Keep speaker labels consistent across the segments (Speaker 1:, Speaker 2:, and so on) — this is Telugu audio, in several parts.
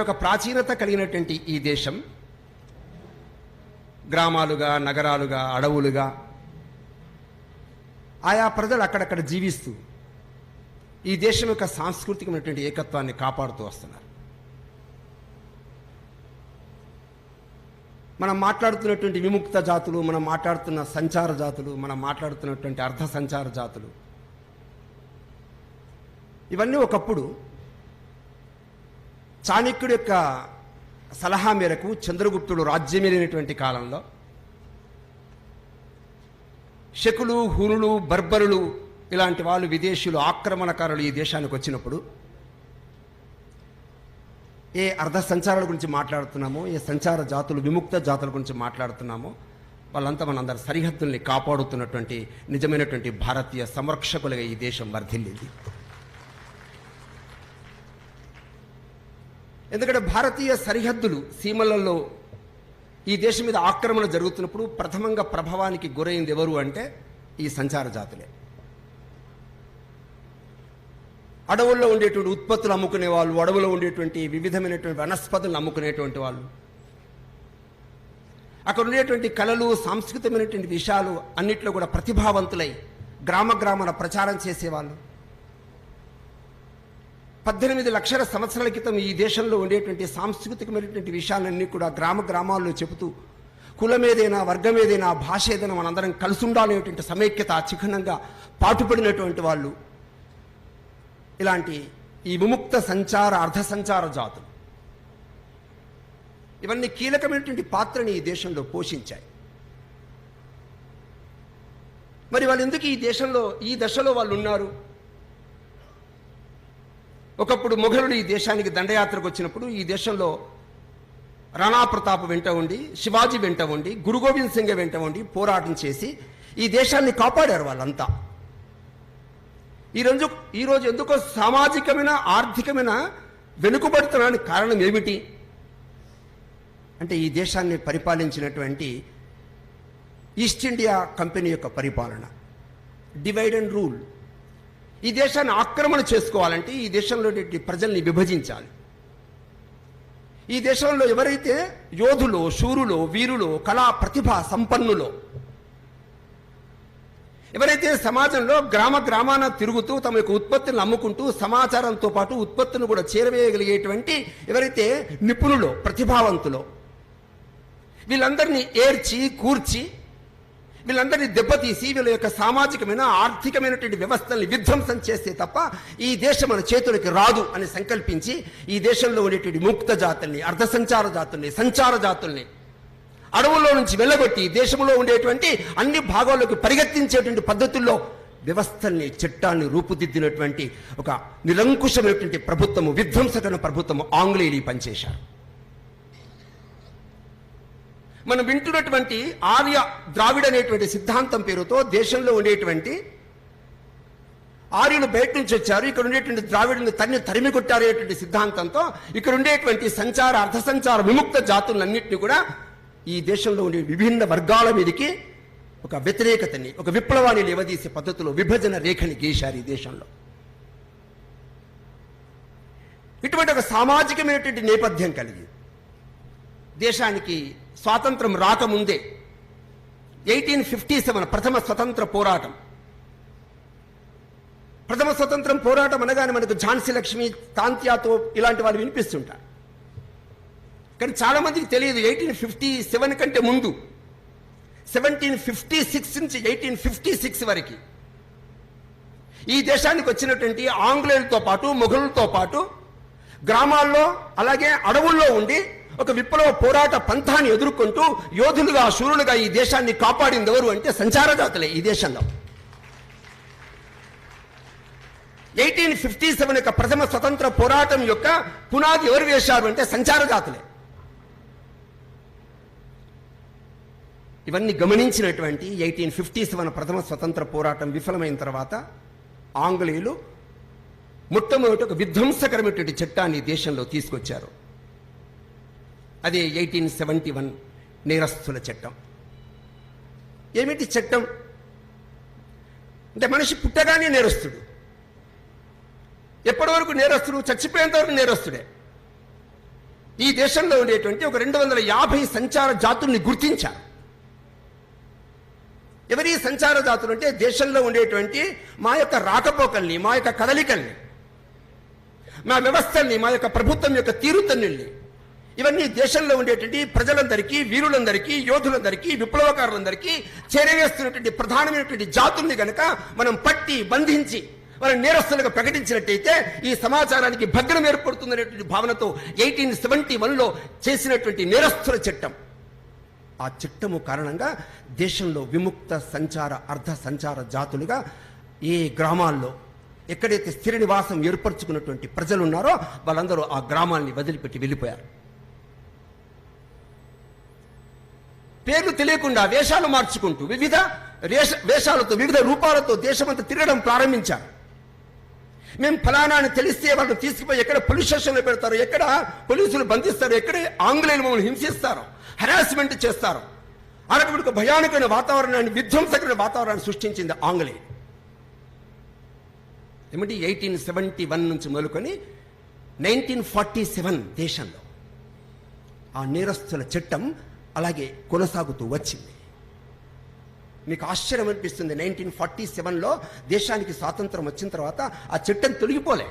Speaker 1: ఒక ప్రాచీనత కలిగినటువంటి ఈ దేశం గ్రామాలుగా, నగరాలుగా, అడవులుగా ఆయా ప్రజలు అక్కడక్కడ జీవిస్తూ ఈ దేశం యొక్క సాంస్కృతికమైనటువంటి ఏకత్వాన్ని కాపాడుతూ వస్తున్నారు. మనం మాట్లాడుతున్నటువంటి విముక్త జాతులు, మనం మాట్లాడుతున్న సంచార జాతులు, మనం మాట్లాడుతున్నటువంటి అర్ధ సంచార జాతులు, ఇవన్నీ ఒకప్పుడు చాణక్యుడి యొక్క సలహా మేరకు చంద్రగుప్తుడు రాజ్యమేలినటువంటి కాలంలో శకులు, హునులు, బర్బరులు ఇలాంటి వాళ్ళు, విదేశీయులు, ఆక్రమణకారులు ఈ దేశానికి వచ్చినప్పుడు ఏ అర్ధ సంచారాల గురించి మాట్లాడుతున్నామో, ఏ సంచార జాతులు, విముక్త జాతుల గురించి మాట్లాడుతున్నామో వాళ్ళంతా మనందరి సరిహద్దుల్ని కాపాడుతున్నటువంటి నిజమైనటువంటి భారతీయ సంరక్షకులుగా ఈ దేశం వర్ధిల్లింది. ఎందుకంటే భారతీయ సరిహద్దులు, సీమలలో ఈ దేశం మీద ఆక్రమణ జరుగుతున్నప్పుడు ప్రథమంగా ప్రభావానికి గురైంది ఎవరు అంటే ఈ సంచార జాతులే. అడవుల్లో ఉండేటువంటి ఉత్పత్తులు అమ్ముకునే వాళ్ళు, అడవులో ఉండేటువంటి వివిధమైనటువంటి వనస్పతులను అమ్ముకునేటువంటి వాళ్ళు, అక్కడ ఉండేటువంటి కళలు, సాంస్కృతికమైనటువంటి విషయాలు అన్నిట్లో కూడా ప్రతిభావంతులై గ్రామాన ప్రచారం చేసేవాళ్ళు. 18 లక్షల సంవత్సరాల క్రితం ఈ దేశంలో ఉండేటువంటి సాంస్కృతికమైనటువంటి విషయాలన్నీ కూడా గ్రామాల్లో చెబుతూ కులమేదైనా, వర్గమేదైనా, భాష ఏదైనా మనందరం కలిసి ఉండాలనేటువంటి సమైక్యత చిహ్నంగా పాటుపడినటువంటి వాళ్ళు ఇలాంటి ఈ విముక్త సంచార, అర్ధ సంచార జాతులు ఇవన్నీ కీలకమైనటువంటి పాత్రని ఈ దేశంలో పోషించాయి. మరి వాళ్ళు ఎందుకు ఈ దేశంలో ఈ దశలో వాళ్ళు ఉన్నారు? ఒకప్పుడు మొఘలుడు ఈ దేశానికి దండయాత్రకు వచ్చినప్పుడు ఈ దేశంలో రాణా ప్రతాప్ వెంట ఉండి, శివాజీ వెంట ఉండి, గురు గోవింద్ సింగ్ వెంట ఉండి పోరాటం చేసి ఈ దేశాన్ని కాపాడారు వాళ్ళంతా. ఈరోజు ఎందుకో సామాజికమైన, ఆర్థికమైన వెనుకబడుతున్నానికి కారణం ఏమిటి అంటే ఈ దేశాన్ని పరిపాలించినటువంటి ఈస్ట్ ఇండియా కంపెనీ యొక్క పరిపాలన, డివైడ్ అండ్ రూల్. ఈ దేశాన్ని ఆక్రమణ చేసుకోవాలంటే ఈ దేశంలో ప్రజల్ని విభజించాలి. ఈ దేశంలో ఎవరైతే యోధులో, శూరులో, వీరులో, కళా ప్రతిభ సంపన్నులో, ఎవరైతే సమాజంలో గ్రామాన తిరుగుతూ తమ యొక్క ఉత్పత్తులను అమ్ముకుంటూ సమాచారంతో పాటు ఉత్పత్తులను కూడా చేరవేయగలిగేటువంటి ఎవరైతే నిపుణులో, ప్రతిభావంతులో, వీళ్ళందరినీ ఏర్చి కూర్చి వీళ్ళందరినీ దెబ్బతీసి వీళ్ళ యొక్క సామాజికమైన, ఆర్థికమైనటువంటి వ్యవస్థల్ని విధ్వంసం చేస్తే తప్ప ఈ దేశం మన చేతులకి రాదు అని సంకల్పించి ఈ దేశంలో ఉండేటువంటి ముక్త జాతుల్ని, అర్ధ సంచార జాతుల్ని, సంచార జాతుల్ని అడవుల్లో నుంచి వెళ్ళగొట్టి దేశంలో ఉండేటువంటి అన్ని భాగాల్లోకి పరిగెత్తించేటువంటి పద్ధతుల్లో వ్యవస్థల్ని, చట్టాన్ని రూపుదిద్దినటువంటి ఒక నిరంకుశమైనటువంటి ప్రభుత్వము, విధ్వంసకరణ ప్రభుత్వము ఆంగ్లేయులు పనిచేశారు. మనం వింటున్నటువంటి ఆర్య ద్రావిడ అనేటువంటి సిద్ధాంతం పేరుతో దేశంలో ఉండేటువంటి ఆర్యులు బయట నుంచి వచ్చారు, ఇక్కడ ఉండేటువంటి ద్రావిడుని తరిమి కొట్టారేటువంటి సిద్ధాంతంతో ఇక్కడ ఉండేటువంటి సంచార, అర్ధ సంచార, విముక్త జాతులన్నింటినీ కూడా ఈ దేశంలో ఉండే విభిన్న వర్గాల మీదకి ఒక వ్యతిరేకతని, ఒక విప్లవాన్ని లేవదీసే పద్ధతిలో విభజన రేఖని గీశారు ఈ దేశంలో. ఇటువంటి ఒక సామాజికమైనటువంటి నేపథ్యం కలిగి దేశానికి స్వాతంత్రం రాకముందే 1857 ప్రథమ స్వతంత్ర పోరాటం. ప్రథమ స్వతంత్రం పోరాటం అనగానే మనకు ఝాన్సీ లక్ష్మి, తాంత్యాతో ఇలాంటి వాళ్ళు వినిపిస్తుంటారు. కానీ చాలా మందికి తెలియదు 1857 కంటే ముందు 1756 నుంచి 1856 వరకు ఈ దేశానికి వచ్చినటువంటి ఆంగ్లేయులతో పాటు, మొఘలులతో పాటు గ్రామాల్లో అలాగే అడవుల్లో ఉండి ఒక విప్లవ పోరాట పంథాన్ని ఎదుర్కొంటూ యోధులుగా, శూరులుగా ఈ దేశాన్ని కాపాడింది ఎవరు అంటే సంచార జాతులే. ఈ దేశంలో 1857 యొక్క ప్రథమ స్వతంత్ర పోరాటం యొక్క పునాది ఎవరు వేశారు అంటే సంచార జాతులే. ఇవన్నీ గమనించినటువంటి 1857 ప్రథమ స్వతంత్ర పోరాటం విఫలమైన తర్వాత ఆంగ్లేయులు మొట్టమొదటి ఒక విధ్వంసకరమైనటువంటి చట్టాన్ని దేశంలో తీసుకొచ్చారు. అదే 1871 నేరస్తుల చట్టం. ఏమిటి చట్టం అంటే మనిషి పుట్టగానే నేరస్తుడు, ఎప్పటి వరకు నేరస్తుడు? చచ్చిపోయేంత వరకు నేరస్తుడే. ఈ దేశంలో ఉండేటువంటి ఒక 250 సంచార జాతుల్ని గుర్తించారు. ఎవరి సంచార జాతులు అంటే దేశంలో ఉండేటువంటి మా యొక్క రాకపోకల్ని, మా యొక్క కదలికల్ని, మా వ్యవస్థల్ని, మా యొక్క ప్రభుత్వం యొక్క తీరుతన్నుల్ని, ఇవన్నీ దేశంలో ఉండేటువంటి ప్రజలందరికీ, వీరులందరికీ, యోధులందరికీ, విప్లవకారులందరికీ చేరవేస్తున్నటువంటి ప్రధానమైనటువంటి జాతుల్ని గనక మనం పట్టి బంధించి వాళ్ళని నేరస్తులుగా ప్రకటించినట్టయితే ఈ సమాచారానికి భగ్నం ఏర్పడుతుందనేటువంటి భావనతో 1871లో చేసినటువంటి నేరస్తుల చట్టం, ఆ చట్టము కారణంగా దేశంలో విముక్త సంచార, అర్ధ సంచార జాతులుగా ఏ గ్రామాల్లో ఎక్కడైతే స్థిర నివాసం ఏర్పరచుకున్నటువంటి ప్రజలు ఉన్నారో వాళ్ళందరూ ఆ గ్రామాల్ని వదిలిపెట్టి వెళ్ళిపోయారు. పేర్లు తెలియకుండా వేషాలు మార్చుకుంటూ వివిధ వేషాలతో, వివిధ రూపాలతో దేశమంతా తిరగడం ప్రారంభించారు. మేము ఫలానా అని తెలిస్తే వాళ్ళని తీసుకుపోయి ఎక్కడ పోలీస్ స్టేషన్లో పెడతారు, ఎక్కడ పోలీసులు బంధిస్తారు, ఎక్కడ ఆంగ్లేయులు మమ్మల్ని హింసిస్తారు, హెరాస్మెంట్ చేస్తారు. అలాంటి ఒక భయానకమైన వాతావరణాన్ని, విధ్వంసకరమైన వాతావరణాన్ని సృష్టించింది ఆంగ్లేయులు. ఏమిటి 1871 నుంచి మొదలుకొని 1947 దేశంలో ఆ నేరస్తుల చట్టం అలాగే కొనసాగుతూ వచ్చింది. మీకు ఆశ్చర్యం అనిపిస్తుంది, 1947లో దేశానికి స్వాతంత్రం వచ్చిన తర్వాత ఆ చట్టం తొలగిపోలే.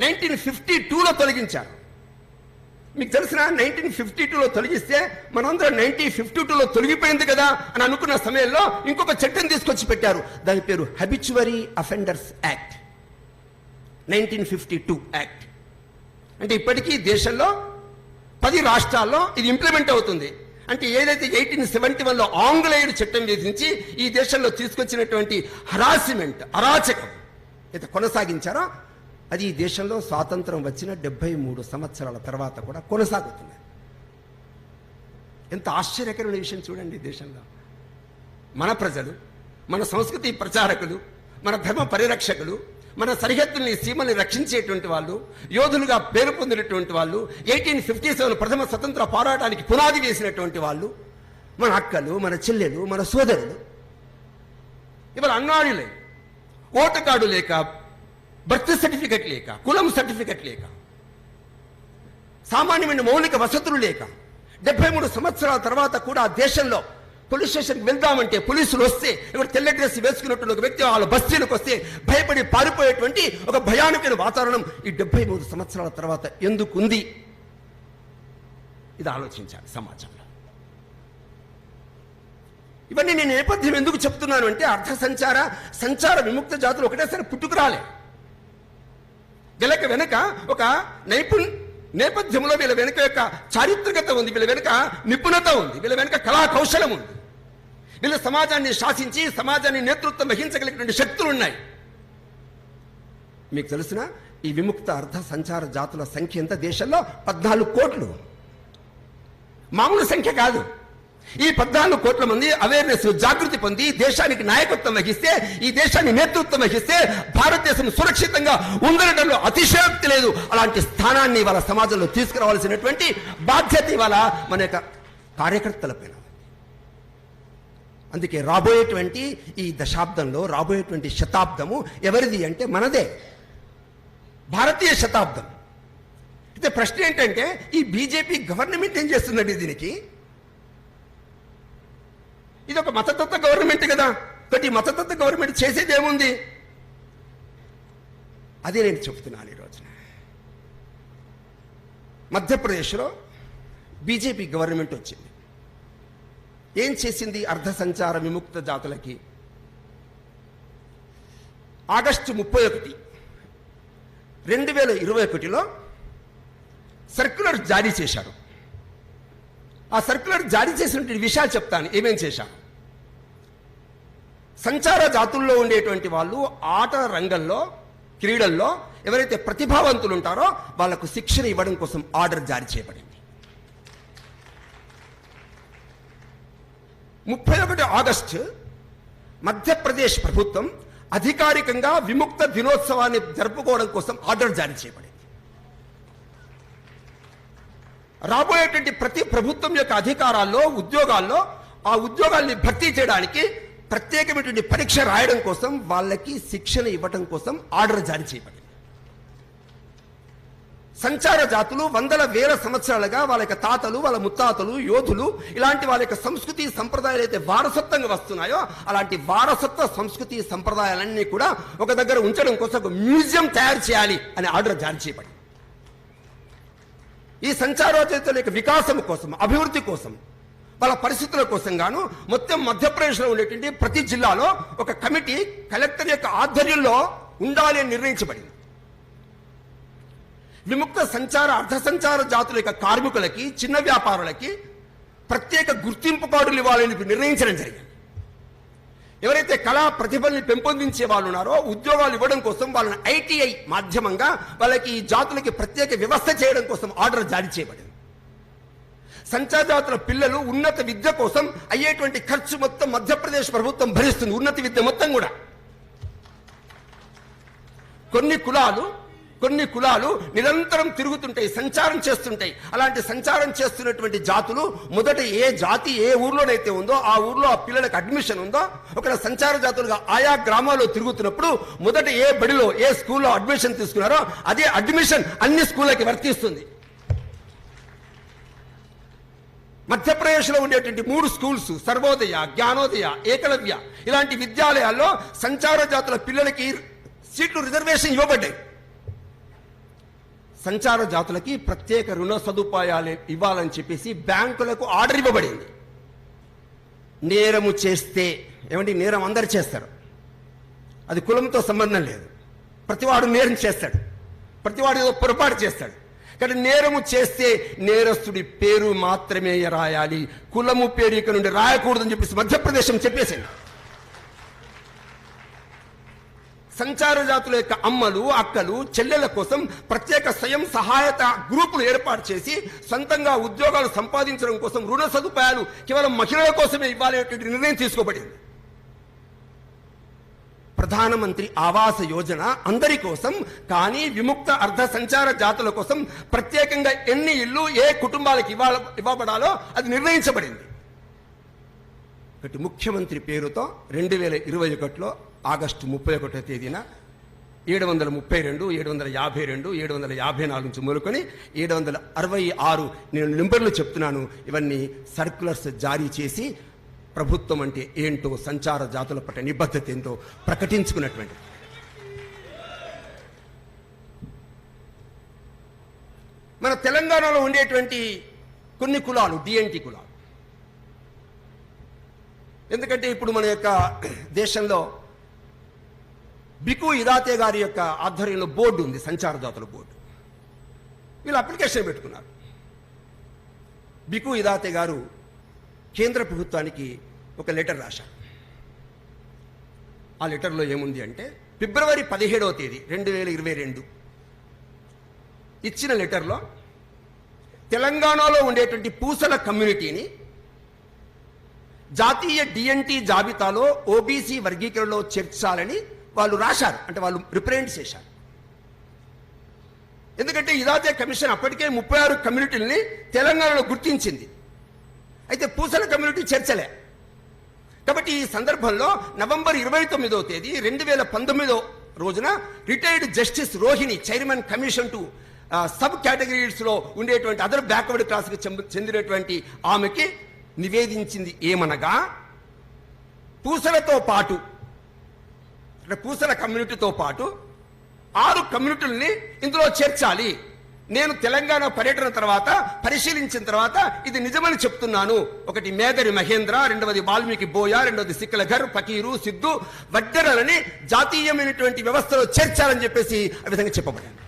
Speaker 1: 1952లో తొలగించారు. మీకు తెలిసిన 1952లో తొలగిస్తే మనందరం 1952లో తొలగిపోయింది కదా అని అనుకున్న సమయంలో ఇంకొక చట్టం తీసుకొచ్చి పెట్టారు. దాని పేరు హ్యాబిచువరీ అఫెండర్స్ యాక్ట్, 1952 యాక్ట్. అంటే ఇప్పటికీ దేశంలో 10 రాష్ట్రాల్లో ఇది ఇంప్లిమెంట్ అవుతుంది. అంటే ఏదైతే 1871లో ఆంగ్లేయులు చట్టం విధించి ఈ దేశంలో తీసుకొచ్చినటువంటి హరాస్మెంట్, అరాచకం అయితే కొనసాగించారో అది ఈ దేశంలో స్వాతంత్రం వచ్చిన 73 సంవత్సరాల తర్వాత కూడా కొనసాగుతుంది. ఎంత ఆశ్చర్యకరమైన విషయం చూడండి. దేశంలో మన ప్రజలు, మన సంస్కృతి ప్రచారకులు, మన ధర్మ పరిరక్షకులు, మన సరిహద్దుల్ని, సీమల్ని రక్షించేటువంటి వాళ్ళు, యోధులుగా పేరు పొందినటువంటి వాళ్ళు, 1857 ప్రథమ స్వతంత్ర పోరాటానికి పునాది వేసినటువంటి వాళ్ళు, మన అక్కలు, మన చెల్లెలు, మన సోదరులు ఇవాళ అన్నాడులే, ఓటు కార్డు లేక, బర్త్ సర్టిఫికెట్ లేక, కులం సర్టిఫికెట్ లేక, సామాన్యమైన మౌలిక వసతులు లేక 73 సంవత్సరాల తర్వాత కూడా ఆ దేశంలో పోలీస్ స్టేషన్కి వెళ్దామంటే పోలీసులు వస్తే, ఇప్పుడు తెల్ల డ్రెస్ వేసుకున్నటువంటి ఒక వ్యక్తి వాళ్ళ బస్తీలకు వస్తే భయపడి పారిపోయేటువంటి ఒక భయానకమైన వాతావరణం ఈ 73 సంవత్సరాల తర్వాత ఎందుకు ఉంది? ఇది ఆలోచించాలి సమాజంలో. ఇవన్నీ నేను నేపథ్యం ఎందుకు చెప్తున్నాను అంటే అర్ధ సంచార, సంచార విముక్త జాతులు ఒకటేసారి పుట్టుకురాలే. వీళ్ళకి వెనక ఒక నేపథ్యంలో వీళ్ళ వెనుక యొక్క చారిత్రకత ఉంది, వీళ్ళ వెనుక నిపుణత ఉంది, వీళ్ళ వెనుక కళా కౌశలం ఉంది. వీళ్ళ సమాజాన్ని శాసించి సమాజాన్ని నేతృత్వం వహించగలిగినటువంటి శక్తులు ఉన్నాయి. మీకు తెలిసిన ఈ విముక్త అర్ధ సంచార జాతుల సంఖ్య ఎంత దేశంలో? 14 కోట్లు. మామూలు సంఖ్య కాదు. ఈ 14 కోట్ల మంది అవేర్నెస్, జాగృతి పొంది దేశానికి నాయకత్వం వహిస్తే, ఈ దేశాన్ని నేతృత్వం వహిస్తే భారతదేశం సురక్షితంగా ఉండడంలో అతిశయోక్తి లేదు. అలాంటి స్థానాన్ని వాళ్ళ సమాజంలో తీసుకురావాల్సినటువంటి బాధ్యత ఇవాళ మన యొక్క కార్యకర్తలపైన. అందుకే రాబోయేటువంటి ఈ దశాబ్దంలో, రాబోయేటువంటి శతాబ్దము ఎవరిది అంటే మనదే, భారతీయ శతాబ్దం. అయితే ప్రశ్న ఏంటంటే ఈ బీజేపీ గవర్నమెంట్ ఏం చేస్తుందండి దీనికి? ఇది ఒక మతతత్వ గవర్నమెంట్ కదా. బట్ ఈ మతతత్వ గవర్నమెంట్ చేసేది ఏముంది? అదే నేను చెప్తున్నాను ఈరోజున. మధ్యప్రదేశ్లో బీజేపీ గవర్నమెంట్ వచ్చింది. ఏం చేసింది అర్ధ సంచార విముక్త జాతులకి? ఆగస్టు 31, 2021లో సర్క్యులర్ జారీ చేశారు. ఆ సర్క్యులర్ జారీ చేసినటువంటి విషయాలు చెప్తాను ఏమేం చేశారు. సంచార జాతుల్లో ఉండేటువంటి వాళ్ళు ఆట రంగంలో, క్రీడల్లో ఎవరైతే ప్రతిభావంతులు ఉంటారో వాళ్లకు శిక్షణ ఇవ్వడం కోసం ఆర్డర్ జారీ చేయబడింది. 31 ఆగస్టు మధ్యప్రదేశ్ ప్రభుత్వం అధికారికంగా విముక్త దినోత్సవాన్ని జరుపుకోవడం కోసం ఆర్డర్ జారీ చేయబడింది. రాబోయేటువంటి ప్రతి ప్రభుత్వం యొక్క అధికారాల్లో, ఉద్యోగాల్లో ఆ ఉద్యోగాల్ని భర్తీ చేయడానికి ప్రత్యేకమైనటువంటి పరీక్ష రాయడం కోసం, వాళ్ళకి శిక్షణ ఇవ్వడం కోసం ఆర్డర్ జారీ చేయబడింది. సంచార జాతులు వందల వేల సంవత్సరాలుగా వాళ్ళ యొక్క తాతలు, వాళ్ళ ముత్తాతలు, యోధులు ఇలాంటి వాళ్ళ యొక్క సంస్కృతి సంప్రదాయాలు అయితే వారసత్వంగా వస్తున్నాయో అలాంటి వారసత్వ సంస్కృతి సంప్రదాయాలన్నీ కూడా ఒక దగ్గర ఉంచడం కోసం ఒక మ్యూజియం తయారు చేయాలి అనే ఆర్డర్ జారీ చేయబడింది. ఈ సంచారోచేతుల యొక్క వికాసం కోసం, అభివృద్ధి కోసం, వాళ్ళ పరిస్థితుల కోసం గాను మొత్తం మధ్యప్రదేశ్లో ఉండేటువంటి ప్రతి జిల్లాలో ఒక కమిటీ కలెక్టర్ యొక్క ఆధ్వర్యంలో ఉండాలి అని నిర్ణయించబడింది. విముక్త సంచార అర్ధ సంచార జాతుల యొక్క కార్మికులకి, చిన్న వ్యాపారులకి ప్రత్యేక గుర్తింపు కార్డులు ఇవ్వాలని నిర్ణయించడం జరిగింది. ఎవరైతే కళా ప్రతిభల్ని పెంపొందించే వాళ్ళు ఉన్నారో ఉద్యోగాలు ఇవ్వడం కోసం వాళ్ళని ఐటీఐ మాధ్యమంగా వాళ్ళకి ఈ జాతులకి ప్రత్యేక వ్యవస్థ చేయడం కోసం ఆర్డర్ జారీ చేయబడింది. సంచార జాతుల పిల్లలు ఉన్నత విద్య కోసం అయ్యేటువంటి ఖర్చు మొత్తం మధ్యప్రదేశ్ ప్రభుత్వం భరిస్తుంది. ఉన్నత విద్య మొత్తం కూడా. కొన్ని కులాలు నిరంతరం తిరుగుతుంటాయి, సంచారం చేస్తుంటాయి. అలాంటి సంచారం చేస్తున్నటువంటి జాతులు మొదట ఏ జాతి ఏ ఊర్లోనైతే ఉందో ఆ ఊర్లో ఆ పిల్లలకు అడ్మిషన్ ఉందో, ఒక సంచార జాతులుగా ఆయా గ్రామాల్లో తిరుగుతున్నప్పుడు మొదట ఏ బడిలో ఏ స్కూల్లో అడ్మిషన్ తీసుకున్నారో అదే అడ్మిషన్ అన్ని స్కూళ్ళకి వర్తిస్తుంది. మధ్యప్రదేశ్లో ఉండేటువంటి 3 స్కూల్స్ సర్వోదయ, జ్ఞానోదయ, ఏకలవ్య ఇలాంటి విద్యాలయాల్లో సంచార జాతుల పిల్లలకి సీట్లు రిజర్వేషన్ ఇవ్వబడ్డాయి. సంచార జాతులకి ప్రత్యేక రుణ సదుపాయాలు ఇవ్వాలని చెప్పేసి బ్యాంకులకు ఆర్డర్ ఇవ్వబడింది. నేరము చేస్తే ఏమంటే నేరం అందరు చేస్తారు, అది కులంతో సంబంధం లేదు. ప్రతివాడు నేరం చేస్తాడు, ప్రతివాడు ఏదో పొరపాటు చేస్తాడు. కానీ నేరము చేస్తే నేరస్తుడి పేరు మాత్రమే రాయాలి, కులము పేరు ఇక్కడ నుండి రాయకూడదని చెప్పేసి మధ్యప్రదేశం చెప్పేసింది. సంచార జాతుల యొక్క అమ్మలు, అక్కలు, చెల్లెల కోసం ప్రత్యేక స్వయం సహాయత గ్రూపులు ఏర్పాటు చేసి సొంతంగా ఉద్యోగాలు సంపాదించడం కోసం రుణ సదుపాయాలు కేవలం మహిళల కోసమే ఇవ్వాలనేటువంటి నిర్ణయం తీసుకోబడింది. ప్రధానమంత్రి ఆవాస యోజన అందరి కోసం, కానీ విముక్త అర్ధ సంచార జాతుల కోసం ప్రత్యేకంగా ఎన్ని ఇళ్ళు ఏ కుటుంబాలకు ఇవ్వబడాలో అది నిర్ణయించబడింది. ఒకటి ముఖ్యమంత్రి పేరుతో 2021లో ఆగస్టు 31వ తేదీన 732, 752, 754 నుంచి మొదలుకొని 766 నేను నెంబర్లు చెప్తున్నాను. ఇవన్నీ సర్క్యులర్స్ జారీ చేసి ప్రభుత్వం అంటే ఏంటో, సంచార జాతుల పట్ల నిబద్ధత ఏంటో ప్రకటించుకున్నటువంటి. మన తెలంగాణలో ఉండేటువంటి కొన్ని కులాలు డిఎన్టీ కులాలు. ఎందుకంటే ఇప్పుడు మన యొక్క దేశంలో బికు ఇదాతే గారి యొక్క ఆధ్వర్యంలో బోర్డు ఉంది, సంచార జాతుల బోర్డు. వీళ్ళు అప్లికేషన్ పెట్టుకున్నారు. బికు ఇదాతే గారు కేంద్ర ప్రభుత్వానికి ఒక లెటర్ రాశారు. ఆ లెటర్లో ఏముంది అంటే ఫిబ్రవరి 17వ తేదీ 2022 ఇచ్చిన లెటర్లో తెలంగాణలో ఉండేటువంటి పూసల కమ్యూనిటీని జాతీయ డిఎన్టీ జాబితాలో ఓబీసీ వర్గీకరణలో చేర్చాలని వాళ్ళు రాశారు. అంటే వాళ్ళు రిప్రజెంట్ చేశారు. ఎందుకంటే ఇదాతే కమిషన్ అప్పటికే 36 కమ్యూనిటీలని తెలంగాణలో గుర్తించింది. అయితే పూసల కమ్యూనిటీ చేర్చలే. కాబట్టి ఈ సందర్భంలో నవంబర్ 29వ తేదీ 2019 రోజున retired justice Rohini, chairman commission to sub కేటగిరీస్లో ఉండేటువంటి అదర్ బ్యాక్వర్డ్ క్లాస్కి చెందినటువంటి ఆమెకి నివేదించింది ఏమనగా, పూసలతో పాటు పూసల కమ్యూనిటీతో పాటు 6 కమ్యూనిటీలని ఇందులో చేర్చాలి. నేను తెలంగాణ పర్యటన తర్వాత పరిశీలించిన తర్వాత ఇది నిజమని చెప్తున్నాను. ఒకటి మేదరి మహేంద్ర, రెండవది వాల్మీకి బోయ, రెండవది సిక్కలఘర్, ఫకీరు, సిద్ధు, వడ్డెరలని జాతీయమైనటువంటి వ్యవస్థలో చేర్చాలని చెప్పేసి ఆ విధంగా చెప్పబడింది.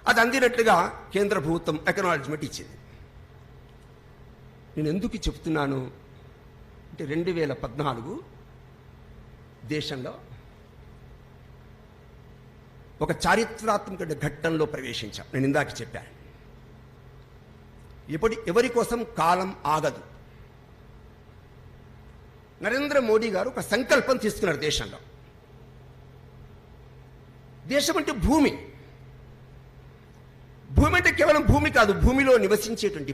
Speaker 1: అది అందినట్లుగా కేంద్ర ప్రభుత్వం అక్నాలెడ్జ్మెంట్ ఇచ్చింది. నేను ఎందుకు చెప్తున్నాను అంటే 2014 దేశంలో ఒక చారిత్రాత్మక ఘట్టంలో ప్రవేశించాం. నేను ఇందాక చెప్పాను, ఎవరి కోసం కాలం ఆగదు. నరేంద్ర మోడీ గారు ఒక సంకల్పం తీసుకున్నారు దేశంలో. దేశం అంటే భూమి. భూమి అంటే కేవలం భూమి కాదు, భూమిలో నివసించేటువంటి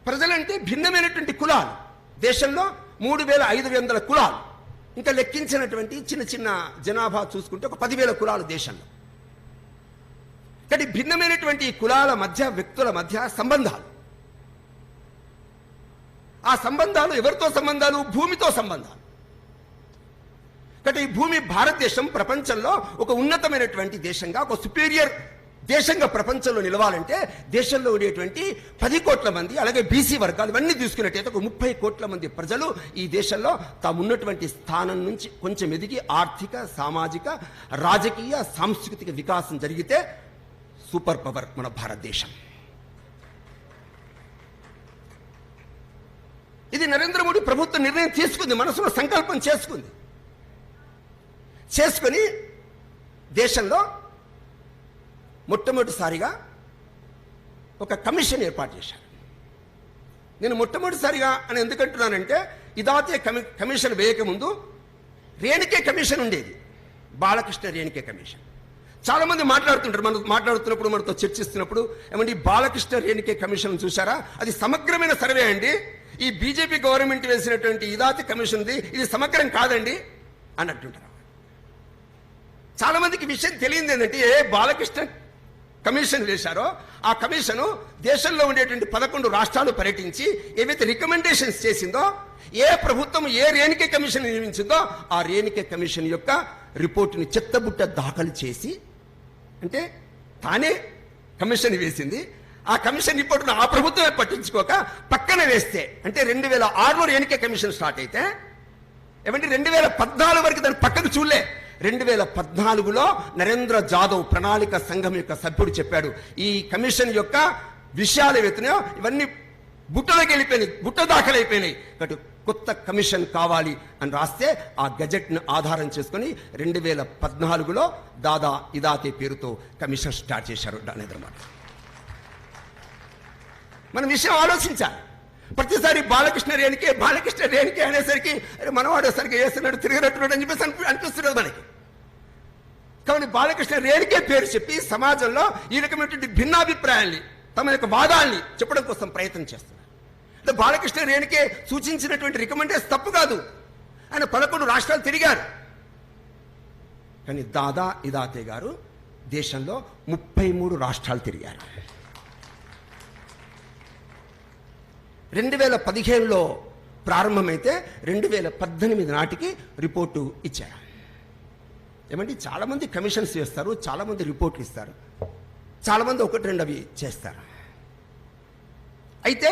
Speaker 1: ప్రజలంటే భిన్నమైనటువంటి కులాలు. దేశంలో 3500 కులాలు. ఇంకా లెక్కించినటువంటి చిన్న చిన్న జనాభా చూసుకుంటే ఒక 10,000 కులాలు దేశంలో. కానీ భిన్నమైనటువంటి ఈ కులాల మధ్య, వ్యక్తుల మధ్య సంబంధాలు, ఆ సంబంధాలు ఎవరితో సంబంధాలు? భూమితో సంబంధాలు. కాబట్టి ఈ భూమి, భారతదేశం ప్రపంచంలో ఒక ఉన్నతమైనటువంటి దేశంగా, ఒక సుపీరియర్ దేశంగా ప్రపంచంలో నిలవాలంటే దేశంలో ఉండేటువంటి 10 కోట్ల మంది, అలాగే బీసీ వర్గాలు ఇవన్నీ తీసుకున్నట్టయితే ఒక 30 కోట్ల మంది ప్రజలు ఈ దేశంలో తామున్నటువంటి స్థానం నుంచి కొంచెం ఎదిగి ఆర్థిక, సామాజిక, రాజకీయ, సాంస్కృతిక వికాసం జరిగితే సూపర్ పవర్ మన భారతదేశం. ఇది నరేంద్ర మోడీ ప్రభుత్వం నిర్ణయం తీసుకుంది, మనసులో సంకల్పం చేసుకుని దేశంలో మొట్టమొదటిసారిగా ఒక కమిషన్ ఏర్పాటు చేశారు. నేను మొట్టమొదటిసారిగా అని ఎందుకంటున్నానంటే, ఇదాతే కమిషన్ వేయకముందు రేణుకే కమిషన్ ఉండేది, బాలకృష్ణ రేణుకే కమిషన్. చాలామంది మాట్లాడుతుంటారు, మనం మాట్లాడుతున్నప్పుడు, మనతో చర్చిస్తున్నప్పుడు, ఏమంటే బాలకృష్ణ రేణుకే కమిషన్ చూసారా, అది సమగ్రమైన సర్వే అండి, ఈ బీజేపీ గవర్నమెంట్ వేసినటువంటి ఇదాతే కమిషన్ ఇది సమగ్రం కాదండి అని అంటుంటారు. చాలా మందికి విషయం తెలియదు ఏంటంటే, ఏ బాలకృష్ణ కమిషన్ వేశారో ఆ కమిషను దేశంలో ఉండేటువంటి 11 రాష్ట్రాలు పర్యటించి ఏవైతే రికమెండేషన్స్ చేసిందో, ఏ ప్రభుత్వం ఏ రేణుకే కమిషన్ నియమించిందో ఆ రేణుకే కమిషన్ యొక్క రిపోర్టుని చెత్తబుట్ట దాఖలు చేసి, అంటే తానే కమిషన్ వేసింది, ఆ కమిషన్ రిపోర్టును ఆ ప్రభుత్వమే పట్టించుకోక పక్కన వేస్తే, అంటే 2006లో రేణుకే కమిషన్ స్టార్ట్ అయితే ఏమంటే 2014 వరకు దాన్ని పక్కకు చూడలే. 2014లో నరేంద్ర జాదవ్ ప్రణాళిక సంఘం యొక్క సభ్యుడు చెప్పాడు, ఈ కమిషన్ యొక్క విషయాలు ఏవైతున్నాయో ఇవన్నీ బుట్టలోకి వెళ్ళిపోయినాయి, బుట్ట దాఖలైపోయినాయి, కాబట్టి కొత్త కమిషన్ కావాలి అని రాస్తే ఆ గజెట్ను ఆధారం చేసుకుని 2014లో దాదా ఇదాతే పేరుతో కమిషన్ స్టార్ట్ చేశారు నరేంద్ర మోడీ. మనం విషయం ఆలోచించాలి. ప్రతిసారి బాలకృష్ణ రేణుకే అనేసరికి మనవాడు సరిగ్గా చేస్తున్నాడు, తిరిగినట్టున్నాడు అని చెప్పేసి అనిపిస్తున్నది మనకి. కాబట్టి బాలకృష్ణ రేణుకే పేరు చెప్పి సమాజంలో ఈ రకమైనటువంటి భిన్నాభిప్రాయాల్ని, తమ యొక్క వాదాల్ని చెప్పడం కోసం ప్రయత్నం చేస్తున్నారు. బాలకృష్ణ రేణుకే సూచించినటువంటి రికమెండేషన్ తప్పు కాదు, ఆయన 11 రాష్ట్రాలు తిరిగారు. కానీ దాదా ఇదాతే గారు దేశంలో 33 రాష్ట్రాలు తిరిగారు. 2015లో ప్రారంభమైతే 2018 నాటికి రిపోర్టు ఇచ్చారు. ఏమంటే చాలామంది కమిషన్స్ చేస్తారు, చాలామంది రిపోర్ట్లు ఇస్తారు, చాలామంది 1-2 అవి చేస్తారు. అయితే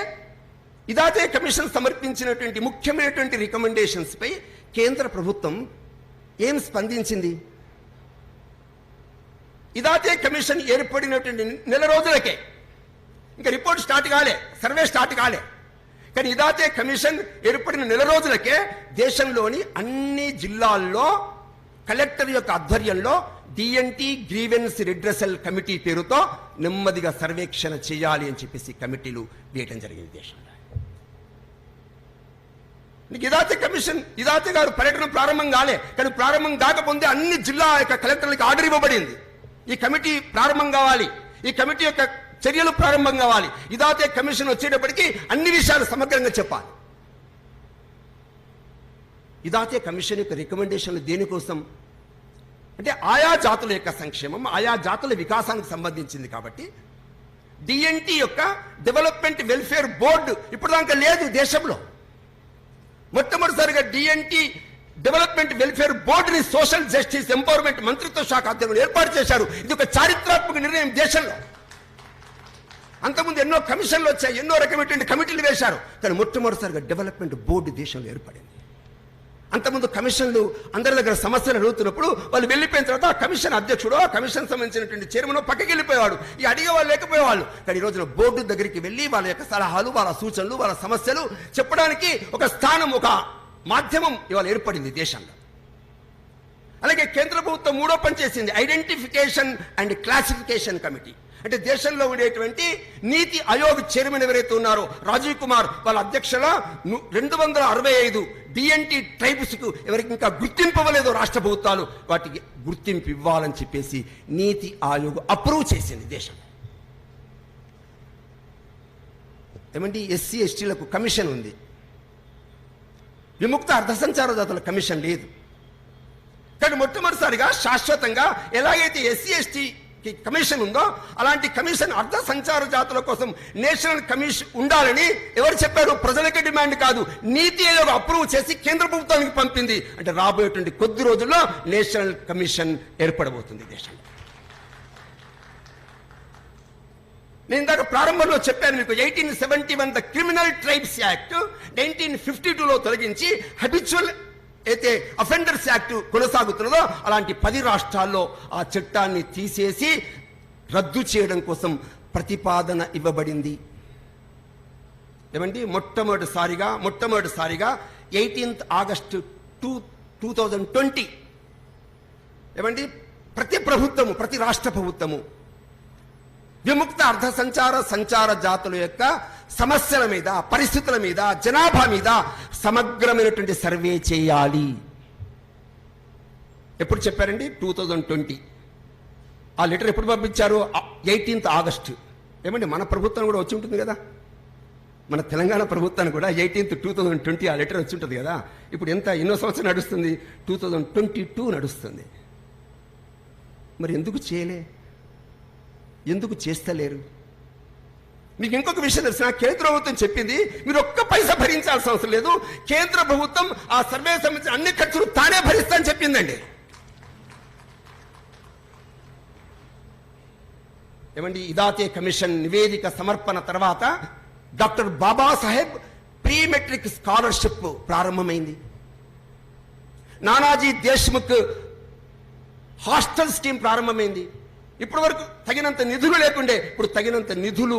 Speaker 1: ఇదాతే కమిషన్ సమర్పించినటువంటి ముఖ్యమైనటువంటి రికమెండేషన్స్ పై కేంద్ర ప్రభుత్వం ఏం స్పందించింది? ఇదాతే కమిషన్ ఏర్పడినటువంటి నెల రోజులకే, ఇంకా రిపోర్ట్ స్టార్ట్ కాలే, సర్వే స్టార్ట్ కాలే, కానీ ఇదాతే కమిషన్ ఏర్పడిన నెల రోజులకే దేశంలోని అన్ని జిల్లాల్లో కలెక్టర్ యొక్క ఆధ్వర్యంలో డిఎన్టీ గ్రీవెన్స్ రిడ్రెసల్ కమిటీ పేరుతో నెమ్మదిగా సర్వేక్షణ చేయాలి అని చెప్పేసి కమిటీలు వేయడం జరిగింది దేశంలో. ఇదాతే కమిషన్, ఇదాతే గారు పర్యటన ప్రారంభం కాలే, కానీ ప్రారంభం కాకపోతే అన్ని జిల్లా యొక్క కలెక్టర్లకు ఆర్డర్ ఇవ్వబడింది, ఈ కమిటీ ప్రారంభం కావాలి, ఈ కమిటీ యొక్క చర్యలు ప్రారంభం కావాలి, ఇదాతే కమిషన్ వచ్చేటప్పటికి అన్ని విషయాలు సమగ్రంగా చెప్పాలి. ఇదాతే కమిషన్ యొక్క రికమెండేషన్లు దేనికోసం అంటే ఆయా జాతుల యొక్క సంక్షేమం, ఆయా జాతుల వికాసానికి సంబంధించింది. కాబట్టి డిఎన్టీ యొక్క డెవలప్మెంట్ వెల్ఫేర్ బోర్డు ఇప్పటిదాకా లేదు దేశంలో. మొట్టమొదటిసారిగా డిఎన్టీ డెవలప్మెంట్ వెల్ఫేర్ బోర్డుని సోషల్ జస్టిస్ ఎంపవర్మెంట్ మంత్రిత్వ శాఖ ఆధ్వర్యంలో ఏర్పాటు చేశారు. ఇది ఒక చారిత్రాత్మక నిర్ణయం దేశంలో. అంతకుముందు ఎన్నో కమిషన్లు వచ్చాయి, ఎన్నో రకమైనటువంటి కమిటీలు వేశారు, కానీ మొట్టమొదటిసారిగా డెవలప్మెంట్ బోర్డు దేశంలో ఏర్పడింది. అంతకుముందు కమిషన్లు అందరి దగ్గర సమస్యలు అడుగుతున్నప్పుడు వాళ్ళు వెళ్ళిపోయిన తర్వాత ఆ కమిషన్ అధ్యక్షుడు, ఆ కమిషన్ సంబంధించినటువంటి చైర్మన్ పక్కకి వెళ్ళిపోయేవాడు, ఈ అడిగే వాళ్ళు లేకపోయేవాళ్ళు. కానీ ఈ రోజున బోర్డు దగ్గరికి వెళ్ళి వాళ్ళ యొక్క సలహాలు, వాళ్ళ సూచనలు, వాళ్ళ సమస్యలు చెప్పడానికి ఒక స్థానం, ఒక మాధ్యమం ఇవాళ ఏర్పడింది దేశంలో. అలాగే కేంద్ర ప్రభుత్వం 3వ పని చేసింది, ఐడెంటిఫికేషన్ అండ్ క్లాసిఫికేషన్ కమిటీ. అంటే దేశంలో ఉండేటువంటి నీతి ఆయోగ్ చైర్మన్ ఎవరైతే ఉన్నారో రాజీవ్ కుమార్, వాళ్ళ అధ్యక్షలో 265 డిఎన్టీ ట్రైబ్స్కు ఎవరికి ఇంకా గుర్తింపు ఇవ్వలేదో రాష్ట్ర ప్రభుత్వాలు, వాటికి గుర్తింపు ఇవ్వాలని చెప్పేసి నీతి ఆయోగ్ అప్రూవ్ చేసింది దేశం. ఏమంటే ఎస్సీ ఎస్టీలకు కమిషన్ ఉంది, విముక్త అర్ధసంచార జాతుల కమిషన్ లేదు. కానీ మొట్టమొదటిసారిగా శాశ్వతంగా ఎలాగైతే ఎస్సీ ఎస్టీ కమిషన్ ఉందో అలాంటి కమిషన్ అర్ధ సంచార జాతుల కోసం నేషనల్ కమిషన్ ఉండాలని ఎవరు చెప్పారు? ప్రజలకే డిమాండ్ కాదు, నీతి ఆయోగ్ అప్రూవ్ చేసి కేంద్ర ప్రభుత్వానికి పంపింది. అంటే రాబోయేటువంటి కొద్ది రోజుల్లో నేషనల్ కమిషన్ ఏర్పడబోతుంది దేశంలో. నేను ఇందాక ప్రారంభంలో చెప్పాను మీకు, 1871 ద క్రిమినల్ ట్రైబ్స్ యాక్ట్ 1952లో తొలగించి హ్యాబిచువల్ అయితే అఫెండర్స్ యాక్ట్ కొనసాగుతున్నదో అలాంటి 10 రాష్ట్రాల్లో ఆ చట్టాన్ని తీసేసి రద్దు చేయడం కోసం ప్రతిపాదన ఇవ్వబడింది. ఏమండి, మొట్టమొదటిసారిగా 18th ఆగస్టు 2020 ఏమండి ప్రతి రాష్ట్ర ప్రభుత్వము విముక్త అర్ధ సంచార జాతుల యొక్క సమస్యల మీద, పరిస్థితుల మీద, జనాభా మీద సమగ్రమైనటువంటి సర్వే చేయాలి. ఎప్పుడు చెప్పారండి? 2020. ఆ లెటర్ ఎప్పుడు పంపించారు? 18th August. ఏమండి, మన ప్రభుత్వం కూడా వచ్చి ఉంటుంది కదా, మన తెలంగాణ ప్రభుత్వానికి కూడా 18th 2020 ఆ లెటర్ వచ్చి ఉంటుంది కదా. ఇప్పుడు ఎన్నో సంవత్సరం నడుస్తుంది? 2022 నడుస్తుంది. మరి ఎందుకు చేయలే? ఎందుకు చేస్తలేరు? మీకు ఇంకొక విషయం తెలిసిన, కేంద్ర ప్రభుత్వం చెప్పింది మీరు ఒక్క పైసా భరించాల్సిన అవసరం లేదు, కేంద్ర ప్రభుత్వం ఆ సర్వే సంబంధించిన అన్ని ఖర్చులు తానే భరిస్తా అని చెప్పిందండి. ఏమండి, ఇదాతే కమిషన్ నివేదిక సమర్పణ తర్వాత doctor Babasaheb pre matric scholarship ప్రారంభమైంది. నానాజీ దేశ్ముఖ్ హాస్టల్ స్కీమ్ ప్రారంభమైంది. ఇప్పటి వరకు తగినంత నిధులు లేకుండే, ఇప్పుడు తగినంత నిధులు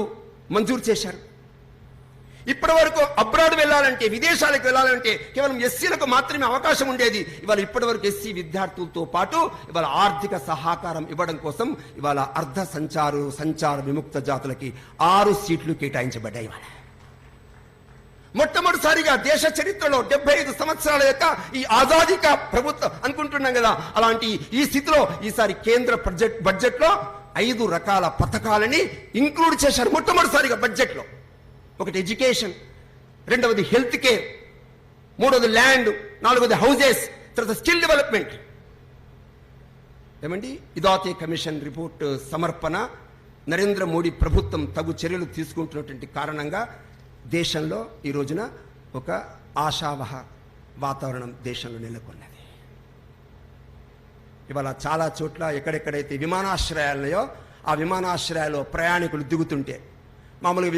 Speaker 1: మంజూరు చేశారు. ఇప్పటి వరకు అబ్రాడ్ వెళ్ళాలంటే, విదేశాలకు వెళ్ళాలంటే కేవలం ఎస్సీలకు మాత్రమే అవకాశం ఉండేది. ఇవాళ ఇప్పటి వరకు ఎస్సీ విద్యార్థులతో పాటు ఇవాళ ఆర్థిక సహకారం ఇవ్వడం కోసం ఇవాళ అర్ధ సంచార విముక్త జాతులకి 6 సీట్లు కేటాయించబడ్డాయి. ఇవాళ మొట్టమొదటిసారిగా దేశ చరిత్రలో 75 సంవత్సరాల యొక్క ఈ ఆజాదీక ప్రభుత్వం అనుకుంటున్నాం కదా, అలాంటి ఈ స్థితిలో ఈసారి కేంద్ర బడ్జెట్లో 5 రకాల పథకాలని ఇంక్లూడ్ చేశారు మొట్టమొదటిసారిగా బడ్జెట్లో. ఒకటి ఎడ్యుకేషన్, రెండవది హెల్త్ కేర్, మూడవది ల్యాండ్, నాలుగవది హౌజెస్, తర్వాత స్కిల్ డెవలప్మెంట్. ఏమండి, ఇదాతే కమిషన్ రిపోర్ట్ సమర్పణ నరేంద్ర మోడీ ప్రభుత్వం తగు చర్యలు తీసుకుంటున్నటువంటి కారణంగా దేశంలో ఈ రోజున ఒక ఆశావహ వాతావరణం దేశంలో నెలకొన్నది. ఇవాళ చాలా చోట్ల ఎక్కడెక్కడైతే విమానాశ్రయాలున్నాయో ఆ విమానాశ్రయాల్లో ప్రయాణికులు దిగుతుంటే, మామూలుగా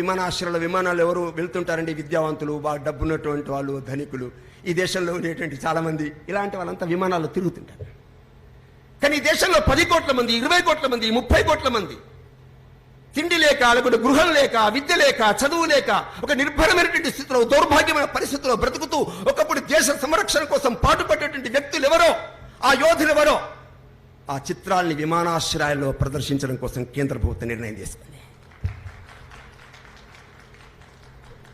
Speaker 1: విమానాలు ఎవరు వెళ్తుంటారండి? విద్యావంతులు, బాగా డబ్బున్నటువంటి వాళ్ళు, ధనికులు. ఈ దేశంలో ఉండేటువంటి చాలామంది ఇలాంటి వాళ్ళంతా విమానాల్లో తిరుగుతుంటారు. కానీ ఈ దేశంలో 10 కోట్ల మంది, 20 కోట్ల మంది, 30 కోట్ల మంది తిండి లేక, లేకుంటే గృహం లేక, విద్య లేక, చదువు లేక ఒక నిర్భరమైనటువంటి స్థితిలో, దౌర్భాగ్యమైన పరిస్థితిలో బ్రతుకుతూ ఒకప్పుడు దేశ సంరక్షణ కోసం పాటుపడేటువంటి వ్యక్తులు ఎవరో, ఆ యోధులు ఎవరో, ఆ చిత్రాల్ని విమానాశ్రయాల్లో ప్రదర్శించడం కోసం కేంద్ర ప్రభుత్వం నిర్ణయం తీసుకుంది.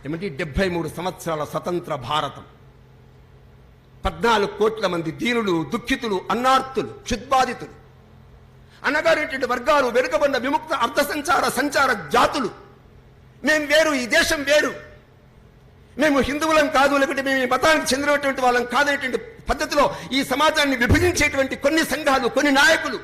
Speaker 1: ఏమంటే 73 సంవత్సరాల స్వతంత్ర భారతం, 14 కోట్ల మంది దీనులు, దుఃఖితులు, అన్నార్తులు, క్షుద్బాధితులు, అనగానేటువంటి వర్గాలు, వెనుకబడిన విముక్త అర్ధ సంచార జాతులు. మేము వేరు, ఈ దేశం వేరు, మేము హిందువులం కాదు, లేకుంటే మేము ఈ మతానికి చెందినటువంటి వాళ్ళం కాదనేటువంటి పద్ధతిలో ఈ సమాజాన్ని విభజించేటువంటి కొన్ని సంఘాలు, కొన్ని నాయకులు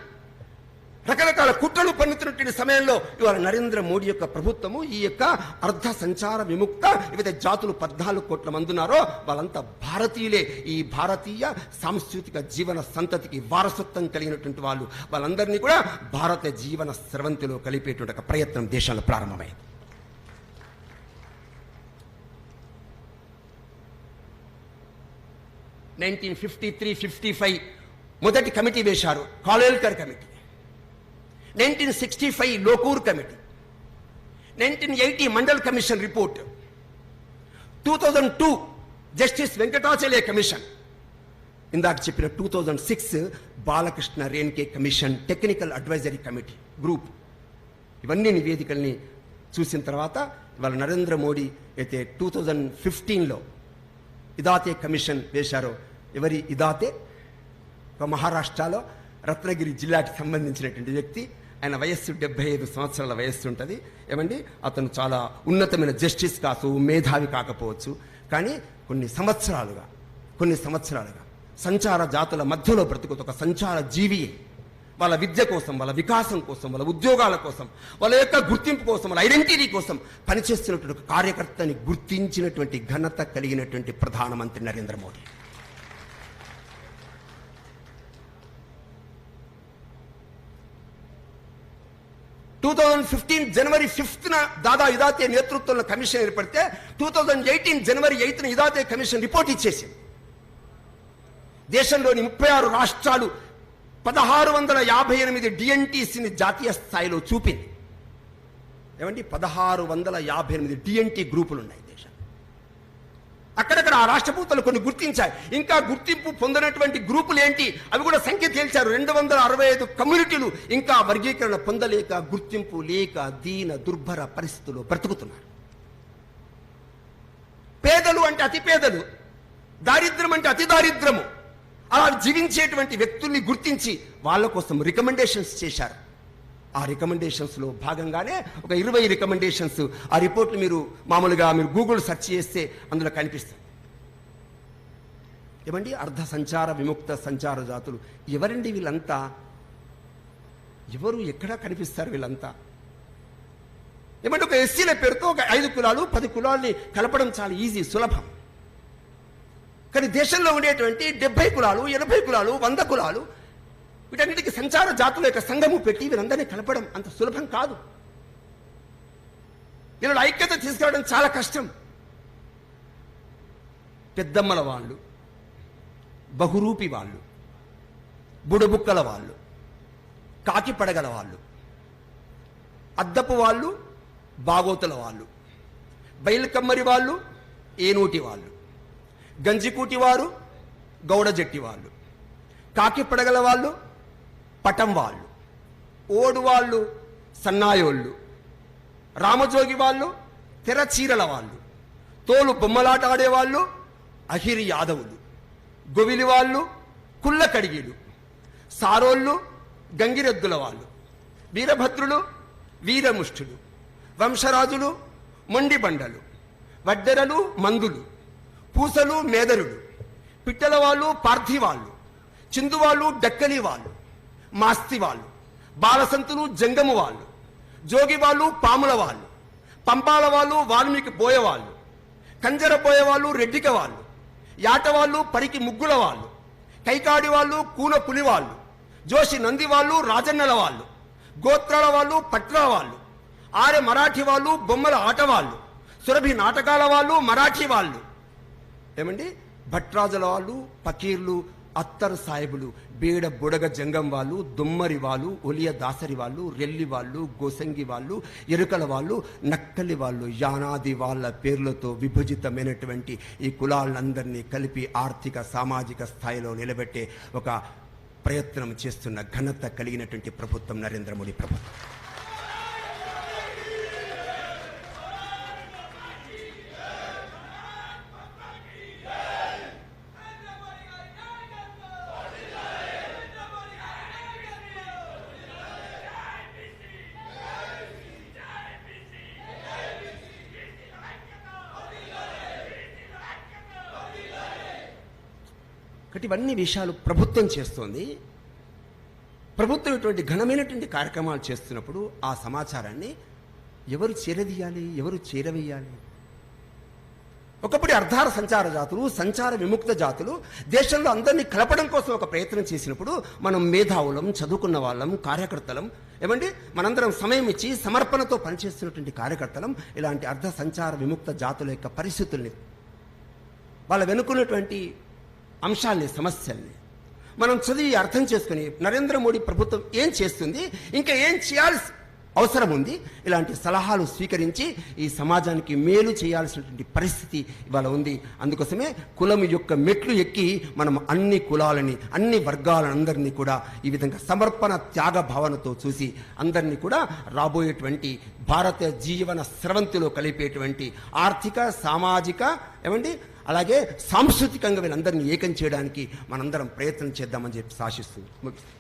Speaker 1: రకరకాల కుట్రలు పన్నుతున్నటువంటి సమయంలో ఇవాళ నరేంద్ర మోడీ యొక్క ప్రభుత్వము ఈ యొక్క అర్ధ సంచార విముక్త ఏవైతే జాతులు 14 కోట్ల మంది ఉన్నారో వాళ్ళంతా భారతీయులే. ఈ భారతీయ సాంస్కృతిక జీవన సంతతికి వారసత్వం కలిగినటువంటి వాళ్ళు, వాళ్ళందరినీ కూడా భారత జీవన స్రవంతిలో కలిపేటువంటి ఒక ప్రయత్నం దేశంలో ప్రారంభమైంది. (1953-55) మొదటి కమిటీ వేశారు, Kalelkar committee. 1965 Lokur committee, 1980 Mandal commission report, 2002 justice Venkatachaliah commission, ఇందాక చెప్పిన 2006 Balakrishna Renke commission technical advisory committee group. ఇవన్నీ నివేదికల్ని చూసిన తర్వాత ఇవాళ నరేంద్ర మోడీ అయితే 2015లో ఇదాతే కమిషన్ వేశారో, ఎవరి ఇదాతే? ఒక మహారాష్ట్రలో రత్నగిరి జిల్లాకి సంబంధించినటువంటి వ్యక్తి. ఆయన వయస్సు 75 సంవత్సరాల వయస్సు ఉంటుంది. ఏమండి, అతను చాలా ఉన్నతమైన జస్టిస్ కాదు, మేధావి కాకపోవచ్చు, కానీ కొన్ని సంవత్సరాలుగా కొన్ని సంవత్సరాలుగా సంచార జాతుల మధ్యలో బ్రతుకుతూ ఒక సంచార జీవి వాళ్ళ విద్య కోసం, వాళ్ళ వికాసం కోసం, వాళ్ళ ఉద్యోగాల కోసం, వాళ్ళ యొక్క గుర్తింపు కోసం, వాళ్ళ ఐడెంటిటీ కోసం పనిచేస్తున్నటువంటి ఒక కార్యకర్తని గుర్తించినటువంటి ఘనత కలిగినటువంటి ప్రధానమంత్రి నరేంద్ర మోడీ. జనవరి 5న దాదా ఇదాతే నేతృత్వంలో కమిషన్ ఏర్పడితే 2018 జనవరి 8న ఇదాతే కమిషన్ రిపోర్ట్ ఇచ్చేసింది. దేశంలోని 36 రాష్ట్రాలు 1658 డిఎన్టీసీని జాతీయ స్థాయిలో చూపింది. ఏమండి, 1658 డిఎన్టీ గ్రూపులు ఉన్నాయి దేశం. అక్కడక్కడ ఆ రాష్ట్రపూతలు కొన్ని గుర్తించాయి. ఇంకా గుర్తింపు పొందినటువంటి గ్రూపులు ఏంటి, అవి కూడా సంఖ్య తేల్చారు. 265 కమ్యూనిటీలు ఇంకా వర్గీకరణ పొందలేక, గుర్తింపు లేక దీన దుర్భర పరిస్థితుల్లో బ్రతుకుతున్నారు. పేదలు అంటే అతి పేదలు, దారిద్ర్యం అంటే అతి దారిద్రము, అలా జీవించేటువంటి వ్యక్తుల్ని గుర్తించి వాళ్ళ కోసం రికమెండేషన్స్ చేశారు. ఆ రికమెండేషన్స్లో భాగంగానే ఒక 20 రికమెండేషన్స్, ఆ రిపోర్ట్లు మీరు మామూలుగా మీరు గూగుల్ సెర్చ్ చేస్తే అందులో కనిపిస్తుంది. ఏమండి, అర్ధ సంచార విముక్త సంచార జాతులు ఎవరండి వీళ్ళంతా? ఎవరు ఎక్కడా కనిపిస్తారు వీళ్ళంతా? ఏమంటే ఒక ఎస్సీల పేరుతో ఒక 5 కులాలు 10 కులాల్ని కలపడం చాలా ఈజీ, సులభం. కానీ దేశంలో ఉండేటువంటి 70 కులాలు 80 కులాలు 100 కులాలు వీటన్నిటికీ సంచార జాతుల యొక్క సంఘము పెట్టి వీరందరినీ కలపడం అంత సులభం కాదు. వీళ్ళ ఐక్యత తీసుకురావడం చాలా కష్టం. పెద్దమ్మల వాళ్ళు, బహురూపి వాళ్ళు, బుడబుక్కల వాళ్ళు, కాకి పడగల వాళ్ళు, అద్దపు వాళ్ళు, బాగోతుల వాళ్ళు, బయలుకమ్మరి వాళ్ళు, ఏనూటి వాళ్ళు, గంజికూటి వారు, గౌడ జట్టి వాళ్ళు, కాకి పడగల వాళ్ళు, పటం వాళ్ళు, ఓడు వాళ్ళు, సన్నాయోళ్ళు, రామజోగి వాళ్ళు, తెరచీరల వాళ్ళు, తోలు బొమ్మలాట ఆడేవాళ్ళు, అహిరి యాదవులు, గొవిలి వాళ్ళు, కుళ్ళ కడిగిలు, సారోళ్ళు, గంగిరెద్దుల వాళ్ళు, వీరభద్రులు, వీరముష్ఠులు, వంశరాజులు, మొండి బండలు, వడ్డెరలు, మందులు, పూసలు, మేదరులు, పిట్టల వాళ్ళు, పార్థివాళ్ళు, చిందువాళ్ళు, డక్కలి వాళ్ళు, మాస్తి వాళ్ళు, బాలసంతులు, జంగము వాళ్ళు, జోగి వాళ్ళు, పాముల వాళ్ళు, పంపాల వాళ్ళు, వాల్మీకి పోయేవాళ్ళు, కంజర పోయేవాళ్ళు, రెడ్డిక వాళ్ళు, యాట వాళ్ళు, పరికి ముగ్గుల వాళ్ళు, కైకాడి వాళ్ళు, కూన పులి వాళ్ళు, జోషి నంది వాళ్ళు, రాజన్నల వాళ్ళు, గోత్రాల వాళ్ళు, పట్ల వాళ్ళు, ఆర్య మరాఠీ వాళ్ళు, బొమ్మల ఆట వాళ్ళు, సురభి నాటకాల వాళ్ళు, మరాఠీ వాళ్ళు, ఏమండి భట్రాజుల వాళ్ళు, పకీర్లు, అత్తరు సాయిబులు, బేడ బుడగ జంగం వాళ్ళు, దుమ్మరి వాళ్ళు, ఒలియ దాసరి వాళ్ళు, రెల్లి వాళ్ళు, గోసంగి వాళ్ళు, ఎరుకల వాళ్ళు, నక్కలి వాళ్ళు, యానాది వాళ్ళ పేర్లతో విభజితమైనటువంటి ఈ కులాలందరినీ కలిపి ఆర్థిక సామాజిక స్థాయిలో నిలబెట్టే ఒక ప్రయత్నం చేస్తున్న ఘనత కలిగినటువంటి ప్రభుత్వం నరేంద్ర మోడీ ప్రభుత్వం. ఇవన్నీ విషయాలు ప్రభుత్వం చేస్తోంది. ప్రభుత్వం ఇటువంటి ఘనమైనటువంటి కార్యక్రమాలు చేస్తున్నప్పుడు ఆ సమాచారాన్ని ఎవరు చేరదీయాలి, ఎవరు చేరవేయాలి? ఒకప్పుడు అర్ధార సంచార జాతులు, సంచార విముక్త జాతులు దేశంలో అందరినీ కలపడం కోసం ఒక ప్రయత్నం చేసినప్పుడు మనం మేధావులం, చదువుకున్న వాళ్ళం, కార్యకర్తలం, ఏమండి మనందరం సమయం ఇచ్చి సమర్పణతో పనిచేస్తున్నటువంటి కార్యకర్తలం ఇలాంటి అర్ధ సంచార విముక్త జాతుల యొక్క పరిస్థితుల్ని, వాళ్ళ వెనుకున్నటువంటి అంశాల్ని, సమస్యల్ని మనం చదివి అర్థం చేసుకుని నరేంద్ర మోడీ ప్రభుత్వం ఏం చేస్తుంది, ఇంకా ఏం చేయాల్సి అవసరం ఉంది, ఇలాంటి సలహాలు స్వీకరించి ఈ సమాజానికి మేలు చేయాల్సినటువంటి పరిస్థితి ఇవాళ ఉంది. అందుకోసమే కులం యొక్క మెట్లు ఎక్కి మనం అన్ని కులాలని, అన్ని వర్గాలను అందరినీ కూడా ఈ విధంగా సమర్పణ త్యాగ భావనతో చూసి అందరినీ కూడా రాబోయేటువంటి భారత జీవన స్రవంతిలో కలిపేటువంటి ఆర్థిక, సామాజిక, ఏమండి అలాగే సాంస్కృతికంగా వీళ్ళందరినీ ఏకం చేయడానికి మనందరం ప్రయత్నం చేద్దామని చెప్పి ఆశిస్తూ ముగిస్తాం.